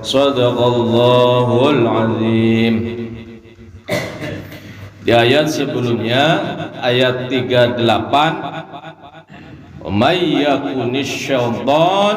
Shadaqallahul azim. Di ayat sebelumnya, ayat 38, may yakunish syaitan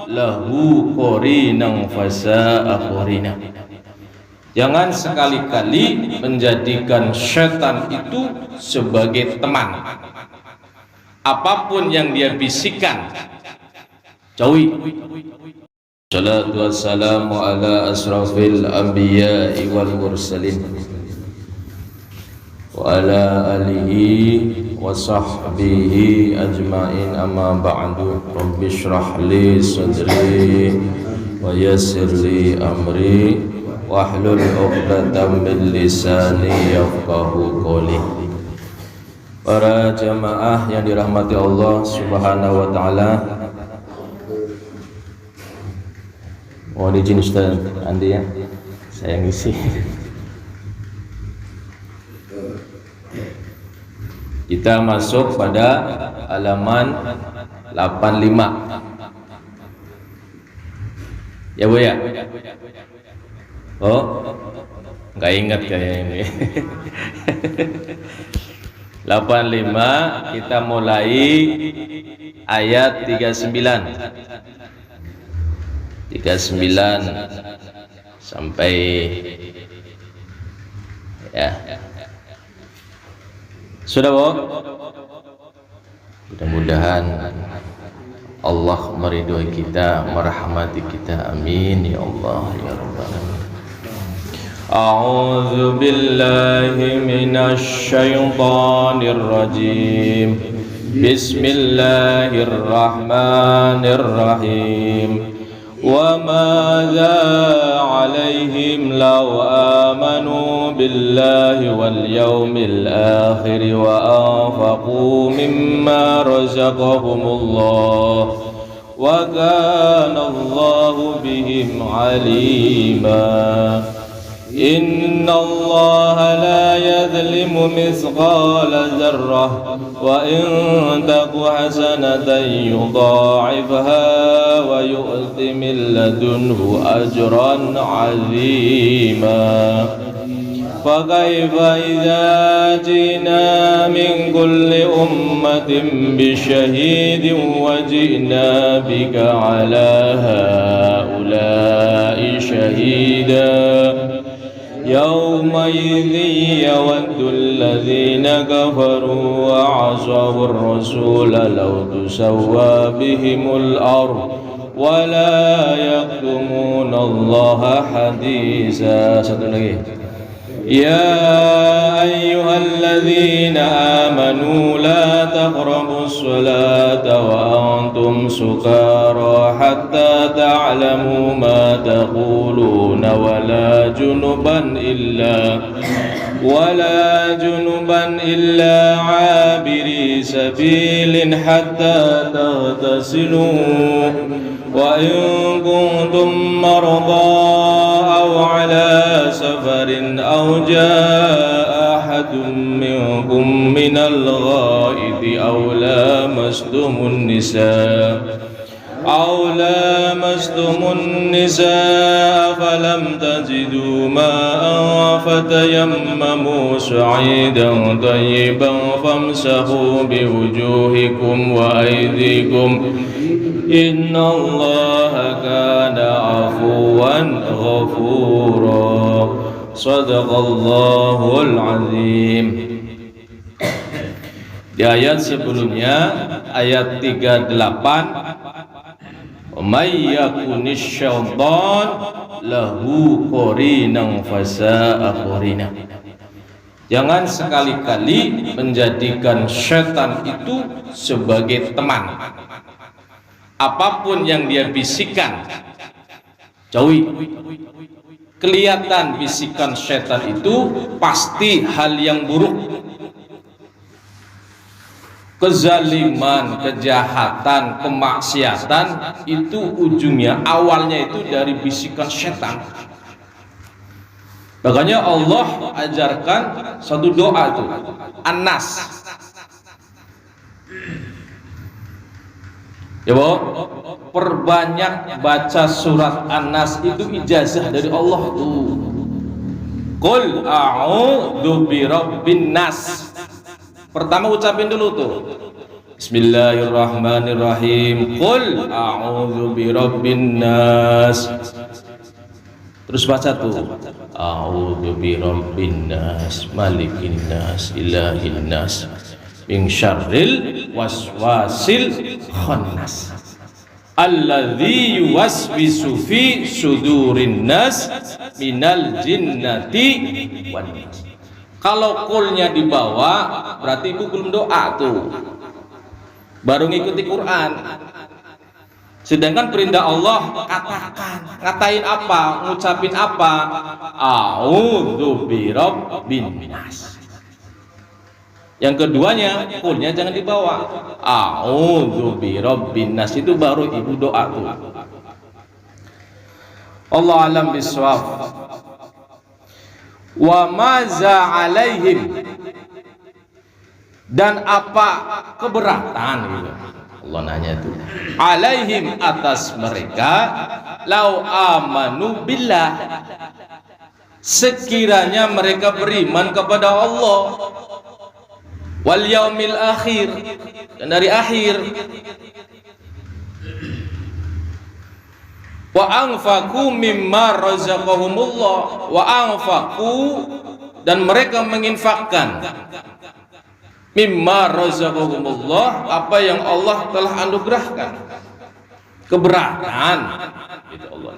lahu qarinan fasa'a qarina. Jangan sekali-kali menjadikan syaitan itu sebagai teman. Apapun yang dia bisikkan, jauhi. Salatu wassalamu ala asrafil anbiya'i wal mursalin wa ala alihi wa sahbihi ajma'in, amma ba'du. Rabbi shrah li sadri wa yassir li amri wahlul 'uqdatam min lisani yafqahu qawli. Para jamaah yang dirahmati Allah Subhanahu wa taala, mohon izin Ustaz Andi ya, saya ngisi. Kita masuk pada halaman 85. Ya Bu ya? Oh, nggak ingat kayak ini. 85, kita mulai ayat 39 sampai ya. Sudah Bu? Mudah-mudahan Allah meridhoi kita, merahmati kita, amin ya Allah ya rabbal alamin. A'udzu billahi minasy syaithanir rajim. Bismillahirrahmanirrahim. Wa madza 'alaihim law amanu billahi wal yawmil akhir wa anfaqu mimma razaqahumullah wa kana Allahu bihim 'alima. Inna Allah la yadhlimu mithqala dzarrah wa in taku hasanatan yudha'ifha wa yu'ti min ladunhu ajran 'azima. Fakaifa idza jina min kulli ummatin bisyahidin wa jina bika 'ala haula'i shahida. يومئذ يود الذين كفروا وعصوا الرسول لو تسوى بهم الأرض ولا يكتمون الله حديثا. Satu lagi. يا أيها الذين آمنوا لا تقربوا الصلاة وأنتم سكارى حتى تعلموا ما تقولون ولا جنبا إلا عابري سبيل حتى تغتسلوا وإن كنتم مرضى أو على سفر أو جاء أحد منكم من الغائط أو لامستم النساء فلم تجدوا ماء فتيمموا صعيدا طيبا فامسحوا بوجوهكم وأيديكم إن الله كان عفوا غفورا. Shadaqallahul azim. Di ayat sebelumnya, ayat 38, may yakunish syaitan lahu qarinan fasa'a qarina. Jangan sekali-kali menjadikan syaitan itu sebagai teman. Apapun yang dia bisikkan, jauhi. Kelihatan bisikan syaitan itu pasti hal yang buruk. Kezaliman, kejahatan, kemaksiatan itu ujungnya, awalnya itu dari bisikan syaitan. Makanya Allah ajarkan satu doa itu, An-Nas. Ya, Bu? perbanyak baca surat An-Nas, itu ijazah dari Allah tuh. Qul a'udzu birabbin nas. Pertama ucapin dulu tuh. Bismillahirrahmanirrahim. Qul a'udzu birabbin nas. Terus baca tuh. A'udzu birabbin nas, malikin nas, ilahin nas, min syarril waswasil khannas. Alladzi yuwaswisu fi sudurin nas minal jinnati wan nas. Kalau kulnya dibawa berarti itu belum doa tuh, baru ngikuti Quran. Sedangkan perintah Allah katakan, ngatain apa, ngucapin apa? A'udzu birabbin nas. Yang keduanya, kulnya jangan dibawa. A'udzu birabbin nas, itu baru ibu doa tuh. Allah alam bisawab. Wa maza alaihim, dan apa keberatan gitu. Allah nanya tuh. Alaihim, atas mereka, lau amanu billah, sekiranya mereka beriman kepada Allah, wal yaumil akhir, dan dari akhir, wa anfaqu mimma razaqahumullah, wa anfaqu, dan mereka menginfakkan mimma razaqahumullah, apa yang Allah telah anugerahkan. Keberatan gitu Allah.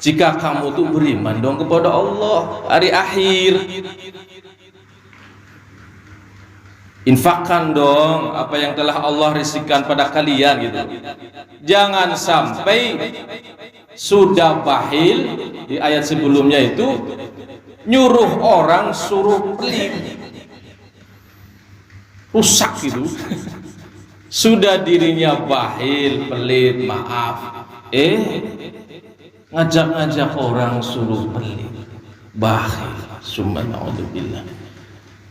Jika kamu tuh beriman dong kepada Allah, hari akhir, infakkan dong apa yang telah Allah rizkikan pada kalian gitu. Jangan sampai sudah bahil, di ayat sebelumnya itu nyuruh orang suruh pelit, rusak gitu. Sudah dirinya bahil, pelit, maaf, ngajak-ngajak orang suruh pelit, bahil, subhanallah.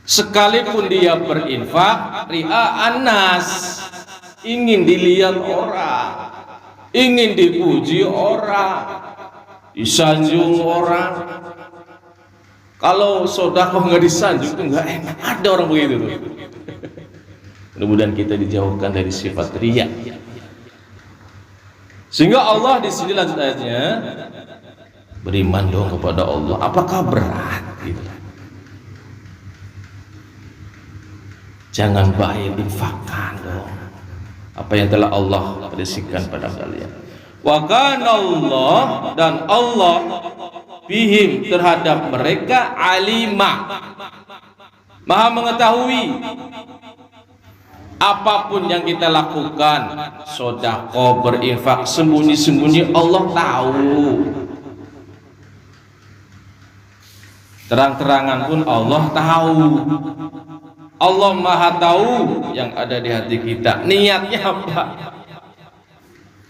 Sekalipun dia berinfak, ria'an nas, ingin dilihat orang, ingin dipuji orang, disanjung orang. Kalau sedekah nggak disanjung itu nggak enak. Ada orang begitu tuh. Mudah-mudahan kita dijauhkan dari sifat riya. Sehingga Allah di sini lanjut ayatnya, beriman dong kepada Allah. Apakah berat gitu? Jangan bahil, infakkan dong apa yang telah Allah berikan pada kalian. Wa kana Allah, dan Allah bihim, terhadap mereka, alima, maha mengetahui. Apapun yang kita lakukan, sedekah, berinfak, sembunyi-sembunyi, Allah tahu. Terang-terangan pun Allah tahu. Allah maha tahu yang ada di hati kita. Niatnya apa?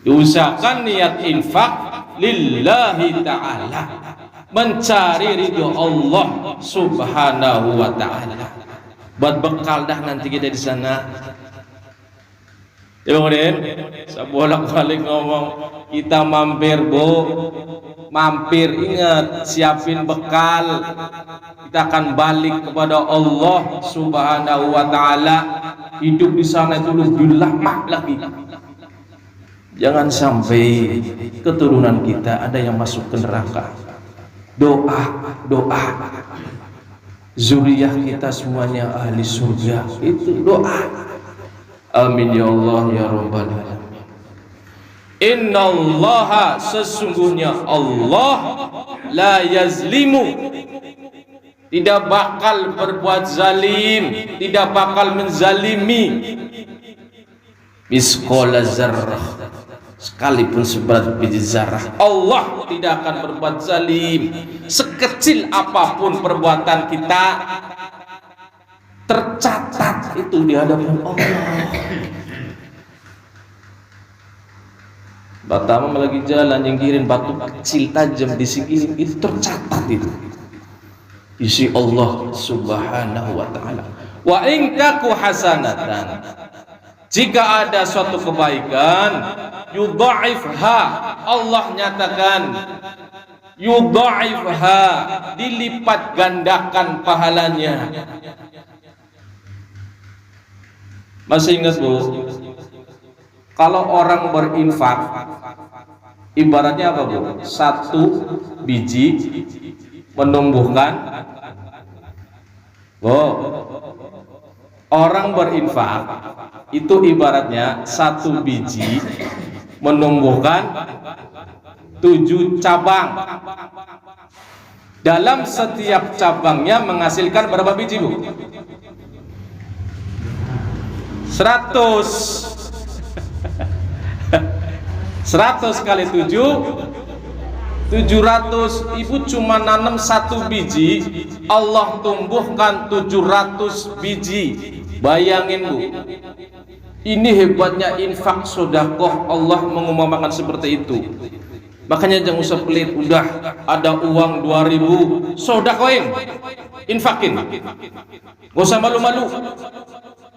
Diusahakan niat infak lillahi ta'ala, mencari ridho Allah subhanahu wa ta'ala. Buat bekal dah nanti kita di sana. Ya Bang Udin, saya bolak-balik ngomong, kita mampir mampir, ingat, siapin bekal. Kita akan balik kepada Allah subhanahu wa ta'ala. Hidup di sana itu lebih lama lagi. Jangan sampai keturunan kita ada yang masuk ke neraka. Doa zuriyah kita semuanya ahli surga, itu doa. Amin ya Allah ya Rabbal alamin. Innallaha, sesungguhnya Allah, la yazlimu, tidak bakal berbuat zalim, tidak bakal menzalimi, misqala zarrah, sekalipun seberat biji zarah. Allah tidak akan berbuat zalim. Sekecil apapun perbuatan kita, tercatat itu di hadapan Allah. Pertama lagi jalan nyingkirin batu kecil tajam disingkirin, itu tercatat itu isi Allah subhanahu wa ta'ala. Wa in taku hasanatan, jika ada suatu kebaikan, yudha'ifha, Allah nyatakan yudha'ifha, dilipat gandakan pahalanya. Masih ingat Bu, kalau orang berinfak ibaratnya apa Bu? Satu biji menumbuhkan, orang berinfak itu ibaratnya satu biji menumbuhkan 7 cabang. Dalam setiap cabangnya menghasilkan berapa biji Bu? 100 kali 7 700. Ibu cuma nanam satu biji, Allah tumbuhkan 700 biji. Bayangin Bu, ini hebatnya infak sedekah. Allah mengumumkan seperti itu. Makanya jangan usah pelit, udah ada uang 2000 sedekahin, infakin, gak usah malu-malu.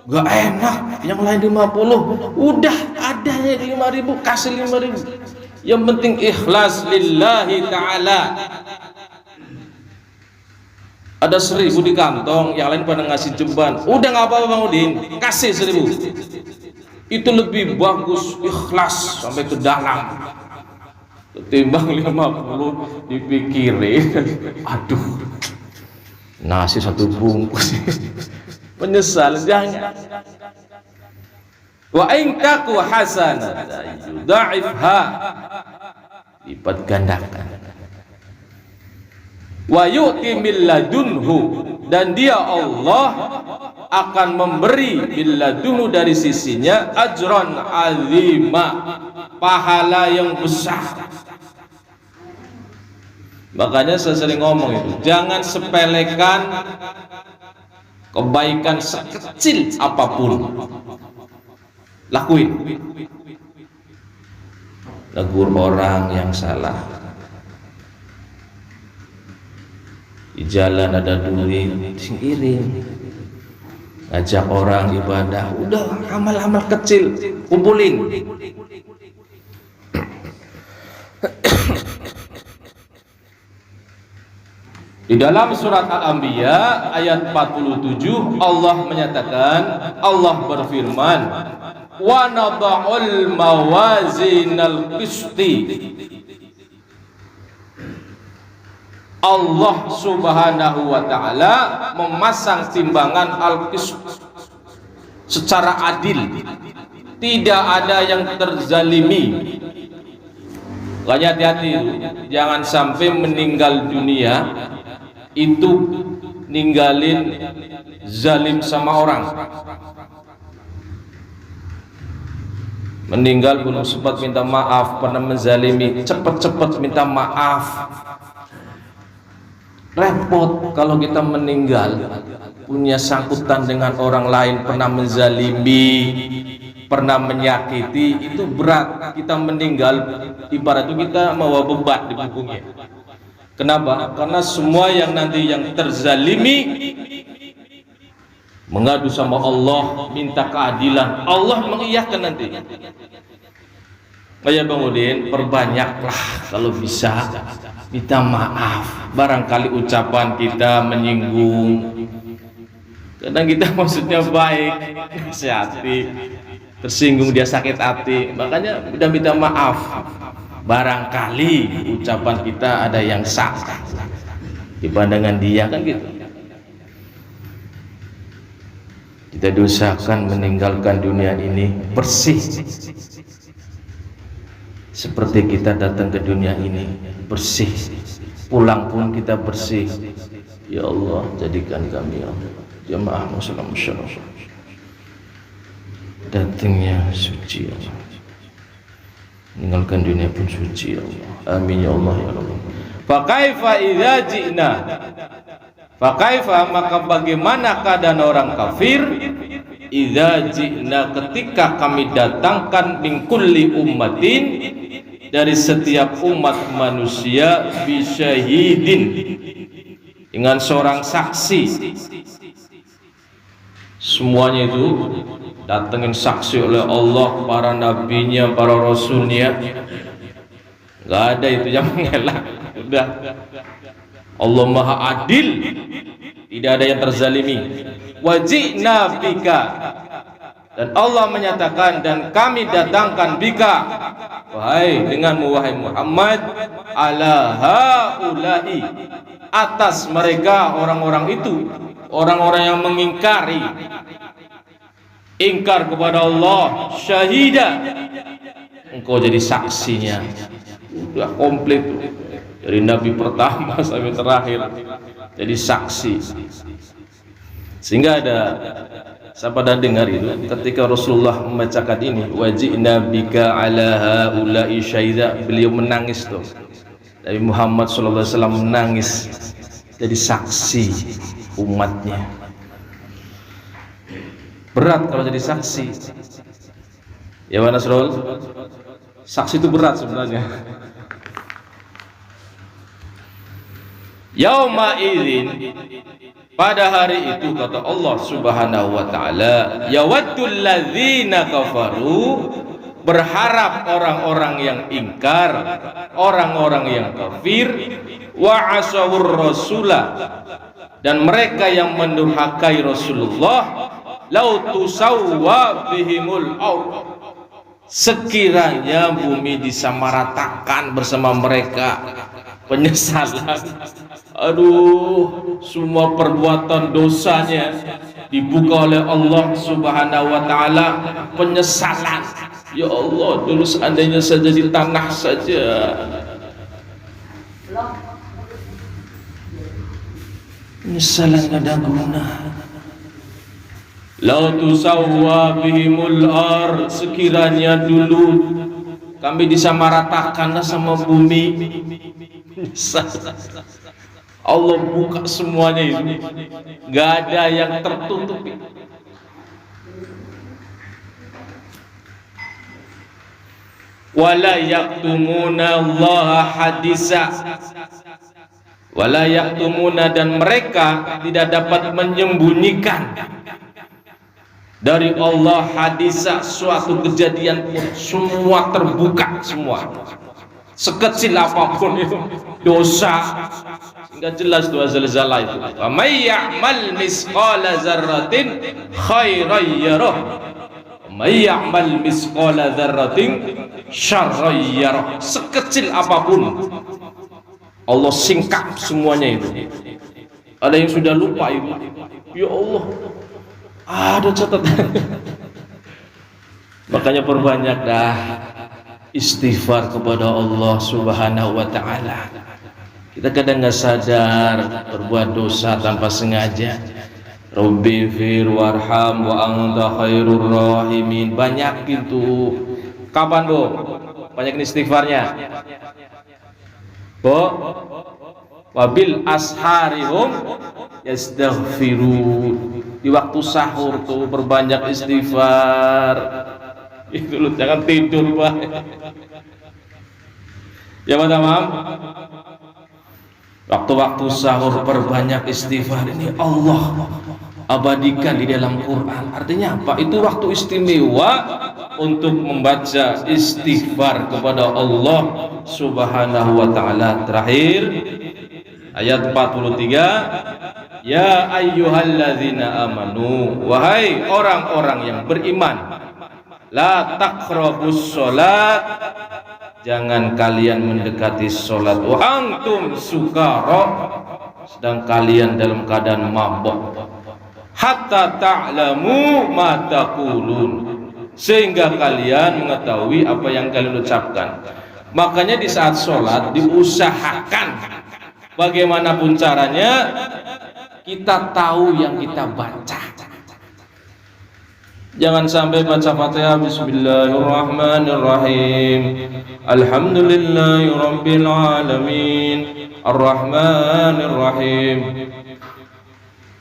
Gak enak, yang lain 50, udah ada yang 5000, kasih 5000. Yang penting ikhlas lillahi ta'ala. Ada 1000 di kantong, yang lain pada ngasih ceban, udah gak apa-apa Bang Udin, kasih 1000. Itu lebih bagus, ikhlas sampai ke dalam, ketimbang 50 dipikirin, aduh nasi 1 bungkus menyesal. Jangan. Wa in taku hasanatan yudha'ifha, lipat gandakan. Wa yu'ti min ladunhu, dan dia Allah akan memberi min ladunhu, dari sisinya, ajran azima, pahala yang besar. Makanya saya sering ngomong itu, jangan sepelekan kebaikan sekecil apapun, lakuin. Negur orang yang salah, di jalan ada duit, singkirin. Ngajak orang ibadah, udah amal-amal kecil kumpulin. Di dalam surat Al-Anbiya ayat 47 Allah menyatakan, Allah berfirman, wa nada'ul mawazinal qisti. Allah Subhanahu wa ta'ala memasang timbangan al-qist secara adil, tidak ada yang terzalimi. Makanya hati-hati, jangan sampai meninggal dunia itu ninggalin zalim sama orang. Meninggal belum sempat minta maaf, pernah menzalimi, cepet-cepet minta maaf. Repot kalau kita meninggal punya sangkutan dengan orang lain, pernah menzalimi, pernah menyakiti, itu berat. Kita meninggal ibarat itu kita membawa beban di punggungnya. Kenapa? Karena semua yang nanti yang terzalimi mengadu sama Allah, minta keadilan, Allah mengiyakan nanti. Kayak Bang Udin, perbanyaklah kalau bisa minta maaf. Barangkali ucapan kita menyinggung, kadang kita maksudnya baik, nasihati, tersinggung dia sakit hati, makanya udah minta maaf. Barangkali ucapan kita ada yang salah di pandangan dia, kan gitu. Kita dosakan meninggalkan dunia ini bersih, seperti kita datang ke dunia ini bersih, pulang pun kita bersih. Ya Allah, jadikan kami, ya Allah, jamaah muslim syaraf, datangnya suci, ya Allah, meninggalkan dunia pun suci, ya Allah. Amin ya Allah ya Allah. Fa kaifa idza ji'na, fa kaifa, maka bagaimana keadaan orang kafir, idza ji'na, ketika kami datangkan min kulli ummatin, dari setiap umat manusia, bisyahidin, dengan seorang saksi. Semuanya itu datengin saksi oleh Allah, para nabinya, para rasulnya. Nggak ada itu yang mengelak. Udah, Allah maha adil, tidak ada yang terzalimi. Wajibna bika, dan Allah menyatakan, dan kami datangkan bika, wahai denganmu wahai Muhammad, ala haula'i, atas mereka orang-orang itu, orang-orang yang mengingkari, ingkar kepada Allah, syahida, engkau jadi saksinya. Udah komplit dari nabi pertama sampai terakhir jadi saksi. Sehingga ada sahabat dengar itu ketika Rasulullah membacakan ini, wajibna bika ala haula'i syahida, beliau menangis tuh. Nabi Muhammad SAW menangis jadi saksi umatnya. Berat kalau jadi saksi. Ya mana Nasrul? Saksi itu berat sebenarnya. Yauma idzin, pada hari itu kata Allah Subhanahu wa taala, yawaddul ladzina kafaru, berharap orang-orang yang ingkar, orang-orang yang kafir, wa asawur rasulah, dan mereka yang mendurhakai Rasulullah, lau tusawwa bihimul ard, sekiranya bumi disamaratakan bersama mereka. Penyesalan, aduh, semua perbuatan dosanya dibuka oleh Allah Subhanahu wa taala. Penyesalan, ya Allah, dulu seandainya saja di tanah saja. Penyesalan gak ada guna. Lau tusawwa bihimul ard, sekiranya dulu kami disamaratakan sama bumi. Allah buka semuanya itu, gak ada yang tertutupi. Wala yaktumuna Allah hadisa, wala yaktumuna, dan mereka tidak dapat menyembunyikan dari Allah hadisa, suatu kejadian pun, semua terbuka semua. Sekecil apapun itu dosa, enggak jelas doa zalzalah itu. Wa may ya'mal misqala dzarratin khairan yarah, wa may ya'mal misqala dzarratin syarran yarah. Sekecil apapun Allah singkap semuanya itu. Ada yang sudah lupa itu, ya Allah, ada catatan. Makanya perbanyak dah istighfar kepada Allah Subhanahu wa taala. Kita kadang nggak sadar berbuat dosa tanpa sengaja. Rabbi fir warham wa anta khairur rahimin. Banyak itu. Kapan, Bu? Banyak istighfarnya. Bu, wabil asharihum yastaghfirun. Di waktu sahur tuh berbanyak istighfar. Itu lu jangan tidur, Pak. Ya, Pak Tamam. Waktu-waktu sahur perbanyak istighfar. Ini Allah abadikan di dalam Quran. Artinya apa? Itu waktu istimewa untuk membaca istighfar kepada Allah Subhanahu wa taala. Terakhir ayat 43, ya ayyuhalladzina amanu, wahai orang-orang yang beriman, la taqrabus sholat, jangan kalian mendekati sholat, wa antum sukara, sedang kalian dalam keadaan mabuk, hatta ta'lamu ma taqulun, sehingga kalian mengetahui apa yang kalian ucapkan. Makanya di saat sholat diusahakan bagaimanapun caranya kita tahu yang kita baca. Jangan sampai baca Fatihah Bismillahirrahmanirrahim, Alhamdulillahirabbil alamin, Arrahmanirrahim,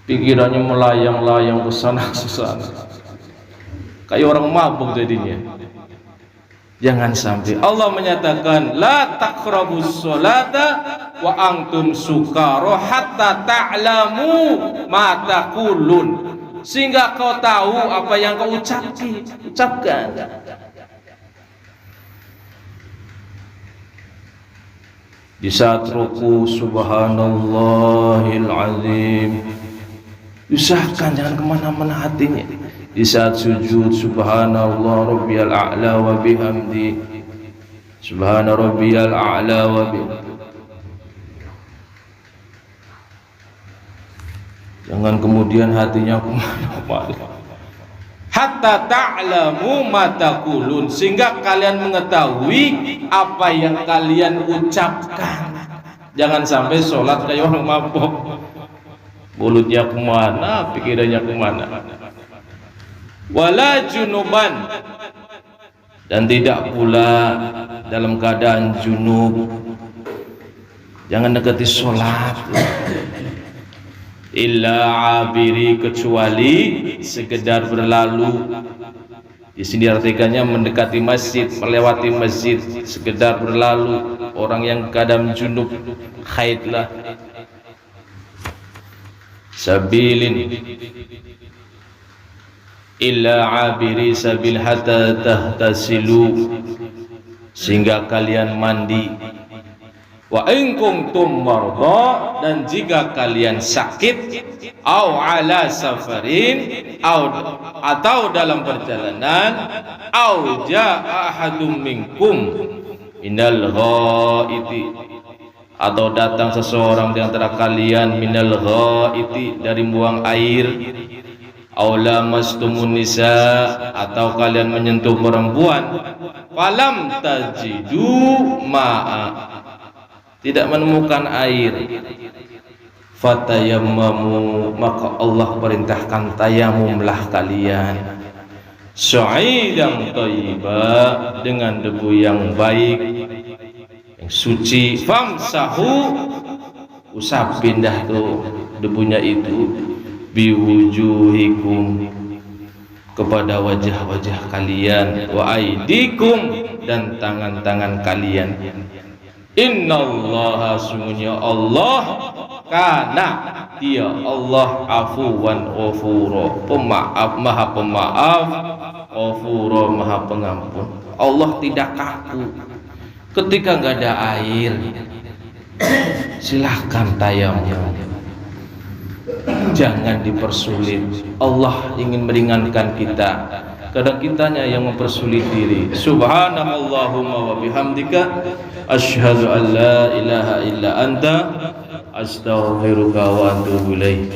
pikirannya melayang-layang ke sana ke sana, kayak orang mabuk jadinya. Jangan sampai. Allah menyatakan la taqrabus sholata wa antum sukara hatta ta'lamu ma taqulun. sehingga kau tahu apa yang kau ucapkan. Di saat ruku, subhanallahil azim, usahakan jangan kemana-mana hatinya. Di saat sujud, subhanallah rabbiyal a'la wa bihamdi, subhana rabbiyal a'la wa bihamdi. Jangan kemudian hatinya kemana-mana. Hatta ta'lamu ma taqulun, sehingga kalian mengetahui apa yang kalian ucapkan. Jangan sampai sholat kayak orang mabuk, mulutnya kemana, pikirannya kemana. Wala junuban, dan tidak pula dalam keadaan junub. Jangan dekati sholat. Illa abiri, kecuali sekedar berlalu. Di sini artikannya mendekati masjid, melewati masjid, sekedar berlalu. Orang yang keadaan junub, haid lah. Sabilin, illa abiri sabil hatta tahtasilu, sehingga kalian mandi. Wa in kuntum marda, dan jika kalian sakit, au ala safarin, atau dalam perjalanan, au jaa ahadum minkum minal ghaiti, atau datang seseorang di antara kalian minal ghaiti, dari buang air, au lamastumun nisa, atau kalian menyentuh perempuan, falam tajidu ma'a, tidak menemukan air, fatayammamu, maka Allah perintahkan tayamumlah kalian, sa'idan thayyiba, dengan debu yang baik, yang suci, famsahu, usapin dah tuh debunya itu, biwujuhikum, kepada wajah-wajah kalian, wa aidikum, dan tangan-tangan kalian. Innallaha, sungguhnya Allah, kana, dia Allah, afuwan ghafura, pemaaf, maha pemaaf, ghafura, maha pengampun. Allah tidak kaku ketika nggak ada air. Silahkan tayamum, jangan dipersulit. Allah ingin meringankan kita, kadang kitanya yang mempersulit diri. Subhanallahumma wa bihamdika, asyhadu an la ilaha illa anta, astaghfiruka wa atubu ilaik.